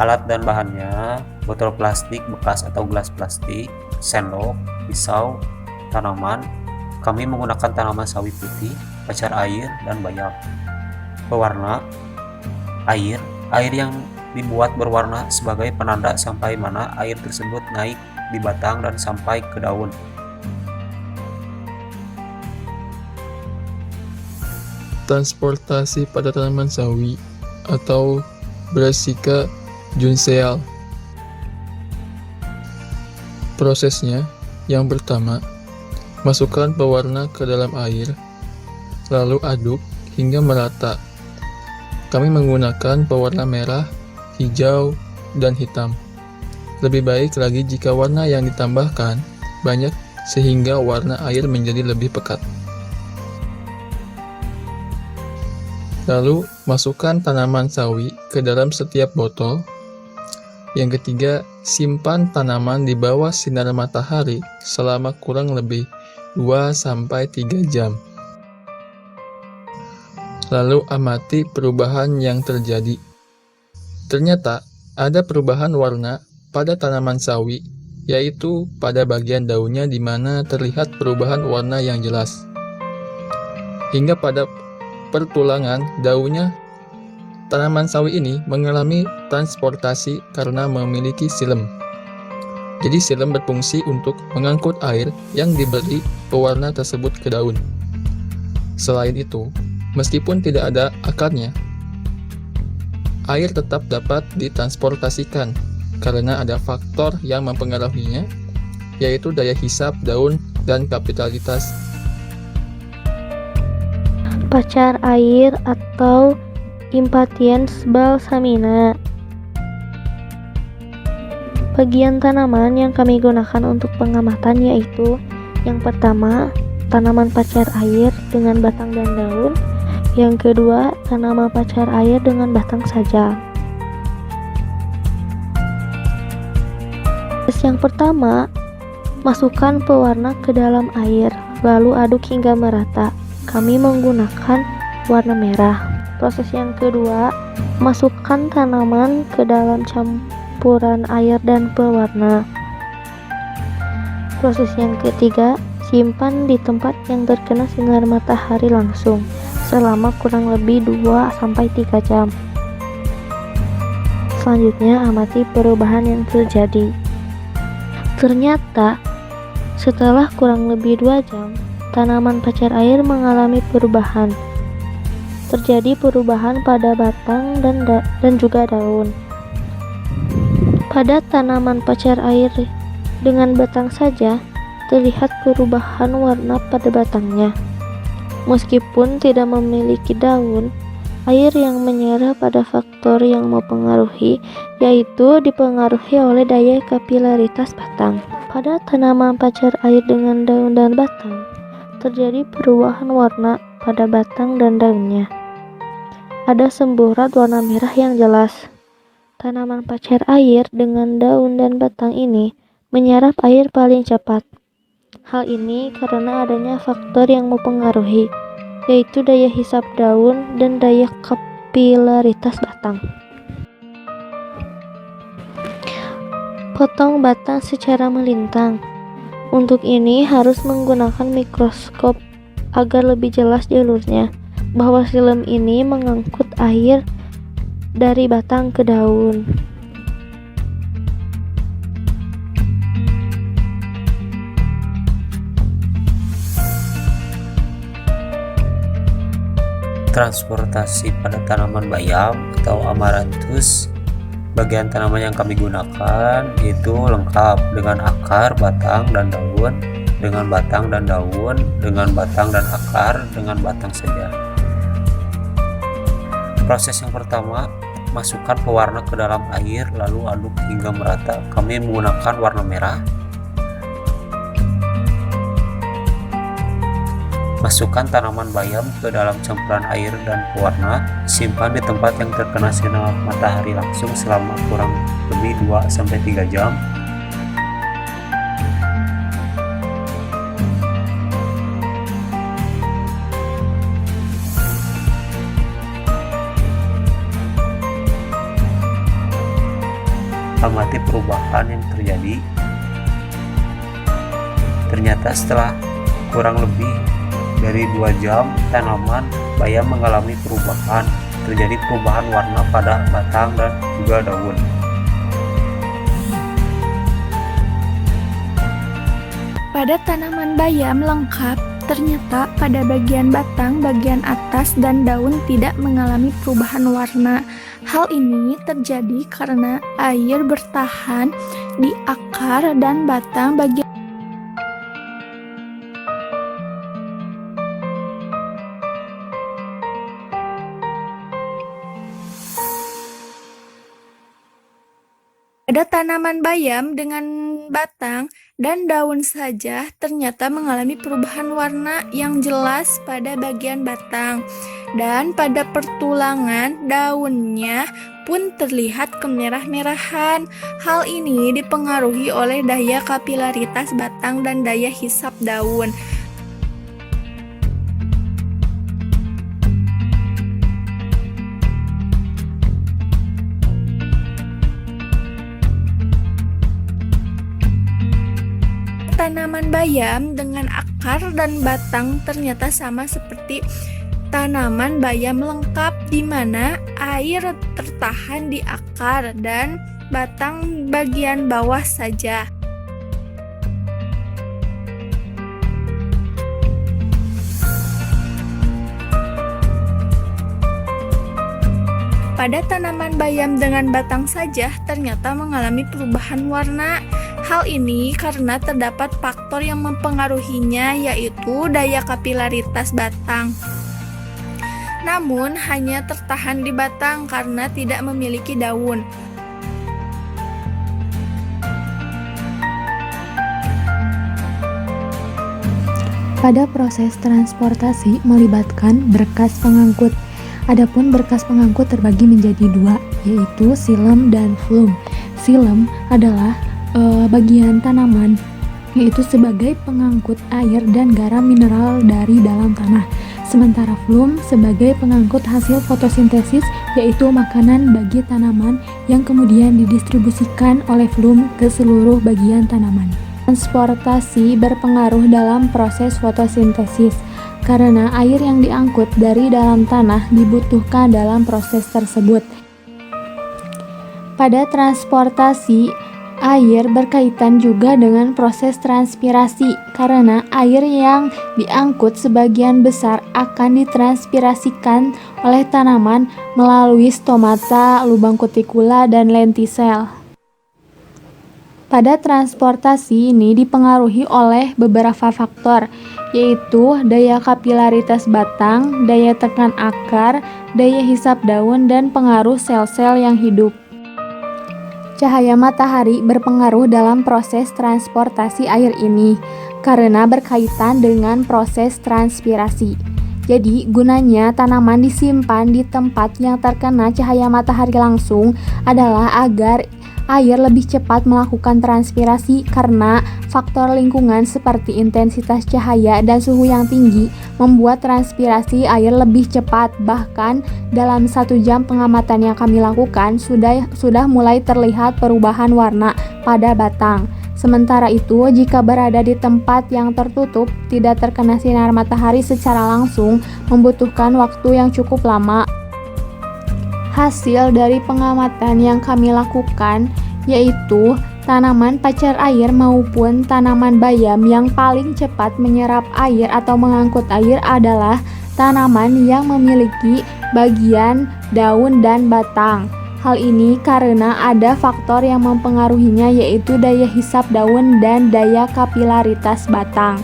Alat dan bahannya: botol plastik bekas atau gelas plastik, sendok, pisau, tanaman. Kami menggunakan tanaman sawi putih, pacar air, dan bayam. Pewarna: air yang dibuat berwarna sebagai penanda sampai mana air tersebut naik di batang dan sampai ke daun. Transportasi pada tanaman sawi atau Brassica junceal. Prosesnya, yang pertama, masukkan pewarna ke dalam air, lalu aduk hingga merata. Kami menggunakan pewarna merah, hijau, dan hitam. Lebih baik lagi jika warna yang ditambahkan banyak sehingga warna air menjadi lebih pekat. Lalu, masukkan tanaman sawi ke dalam setiap botol. Yang ketiga, simpan tanaman di bawah sinar matahari selama kurang lebih 2-3 jam. Lalu amati perubahan yang terjadi. Ternyata, ada perubahan warna pada tanaman sawi, yaitu pada bagian daunnya di mana terlihat perubahan warna yang jelas. Hingga pada pertulangan daunnya, tanaman sawi ini mengalami transportasi karena memiliki silem. Jadi silem berfungsi untuk mengangkut air yang diberi pewarna tersebut ke daun. Selain itu, meskipun tidak ada akarnya, air tetap dapat ditransportasikan karena ada faktor yang mempengaruhinya, yaitu daya hisap daun dan kapilaritas. Pacar air atau Impatiens balsamina. Bagian tanaman yang kami gunakan untuk pengamatan yaitu: yang pertama, tanaman pacar air dengan batang dan daun. Yang kedua, tanaman pacar air dengan batang saja. Yang pertama, masukkan pewarna ke dalam air, lalu aduk hingga merata. Kami menggunakan warna merah. Proses yang kedua, masukkan tanaman ke dalam campuran air dan pewarna. Proses yang ketiga, simpan di tempat yang terkena sinar matahari langsung selama kurang lebih 2-3 jam. Selanjutnya, amati perubahan yang terjadi. Ternyata, setelah kurang lebih 2 jam, tanaman pacar air mengalami perubahan. Terjadi perubahan pada batang dan juga daun. Pada tanaman pacar air dengan batang saja, terlihat perubahan warna pada batangnya. Meskipun tidak memiliki daun, air yang menyerap pada faktor yang mempengaruhi, yaitu dipengaruhi oleh daya kapilaritas batang. Pada tanaman pacar air dengan daun dan batang, terjadi perubahan warna pada batang dan daunnya. Ada semburat warna merah yang jelas. Tanaman pacar air dengan daun dan batang ini menyerap air paling cepat. Hal ini karena adanya faktor yang mempengaruhi, yaitu daya hisap daun dan daya kapilaritas batang. Potong batang secara melintang. Untuk ini harus menggunakan mikroskop agar lebih jelas jalurnya, bahwa silem ini mengangkut air dari batang ke daun. Transportasi pada tanaman bayam atau Amaranthus. Bagian tanaman yang kami gunakan itu lengkap dengan akar, batang, dan daun, dengan batang dan daun, dengan batang dan akar, dengan batang saja. Proses yang pertama, masukkan pewarna ke dalam air lalu aduk hingga merata. Kami menggunakan warna merah. Masukkan tanaman bayam ke dalam campuran air dan pewarna. Simpan di tempat yang terkena sinar matahari langsung selama kurang lebih 2-3 jam. mengamati perubahan yang terjadi. Ternyata setelah kurang lebih dari 2 jam, tanaman bayam mengalami perubahan. Terjadi perubahan warna pada batang dan juga daun. Pada tanaman bayam lengkap, ternyata pada bagian batang, bagian atas, dan daun tidak mengalami perubahan warna. Hal ini terjadi karena air bertahan di akar dan batang bagian pada tanaman bayam dengan batang dan daun saja ternyata mengalami perubahan warna yang jelas pada bagian batang, dan pada pertulangan daunnya pun terlihat kemerah-merahan. Hal ini dipengaruhi oleh daya kapilaritas batang dan daya hisap daun. Tanaman bayam dengan akar dan batang ternyata sama seperti tanaman bayam lengkap, di mana air tertahan di akar dan batang bagian bawah saja. Pada tanaman bayam dengan batang saja ternyata mengalami perubahan warna. Hal ini karena terdapat faktor yang mempengaruhinya, yaitu daya kapilaritas batang. Namun hanya tertahan di batang karena tidak memiliki daun. Pada proses transportasi melibatkan berkas pengangkut. Adapun berkas pengangkut terbagi menjadi 2, yaitu xilem dan flum. Xilem adalah bagian tanaman, yaitu sebagai pengangkut air dan garam mineral dari dalam tanah. Sementara flum sebagai pengangkut hasil fotosintesis, yaitu makanan bagi tanaman yang kemudian didistribusikan oleh flum ke seluruh bagian tanaman. Transportasi berpengaruh dalam proses fotosintesis karena air yang diangkut dari dalam tanah dibutuhkan dalam proses tersebut. Pada transportasi, air berkaitan juga dengan proses transpirasi karena air yang diangkut sebagian besar akan ditranspirasikan oleh tanaman melalui stomata, lubang kutikula, dan lentisel. Pada transportasi ini dipengaruhi oleh beberapa faktor, yaitu daya kapilaritas batang, daya tekan akar, daya hisap daun, dan pengaruh sel-sel yang hidup. Cahaya matahari berpengaruh dalam proses transportasi air ini karena berkaitan dengan proses transpirasi. Jadi, gunanya tanaman disimpan di tempat yang terkena cahaya matahari langsung adalah agar air lebih cepat melakukan transpirasi karena faktor lingkungan seperti intensitas cahaya dan suhu yang tinggi membuat transpirasi air lebih cepat. Bahkan dalam 1 jam pengamatan yang kami lakukan sudah mulai terlihat perubahan warna pada batang. Sementara itu, jika berada di tempat yang tertutup, tidak terkena sinar matahari secara langsung, membutuhkan waktu yang cukup lama. Hasil dari pengamatan yang kami lakukan yaitu tanaman pacar air maupun tanaman bayam yang paling cepat menyerap air atau mengangkut air adalah tanaman yang memiliki bagian daun dan batang. Hal ini karena ada faktor yang mempengaruhinya, yaitu daya hisap daun dan daya kapilaritas batang.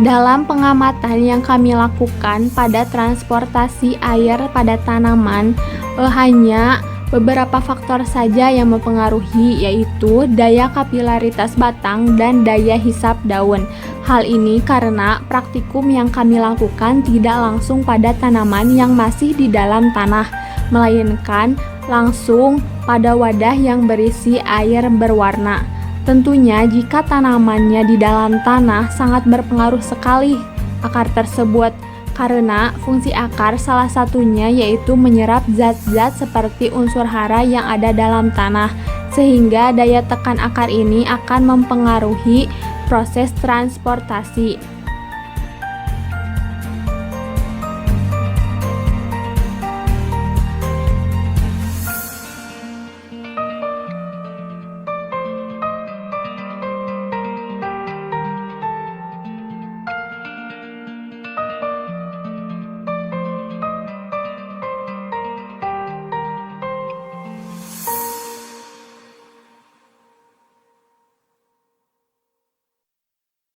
Dalam pengamatan yang kami lakukan pada transportasi air pada tanaman, hanya beberapa faktor saja yang mempengaruhi, yaitu daya kapilaritas batang dan daya hisap daun. Hal ini karena praktikum yang kami lakukan tidak langsung pada tanaman yang masih di dalam tanah, melainkan langsung pada wadah yang berisi air berwarna. Tentunya jika tanamannya di dalam tanah sangat berpengaruh sekali akar tersebut Karena fungsi akar salah satunya yaitu menyerap zat-zat seperti unsur hara yang ada dalam tanah, sehingga daya tekan akar ini akan mempengaruhi proses transportasi.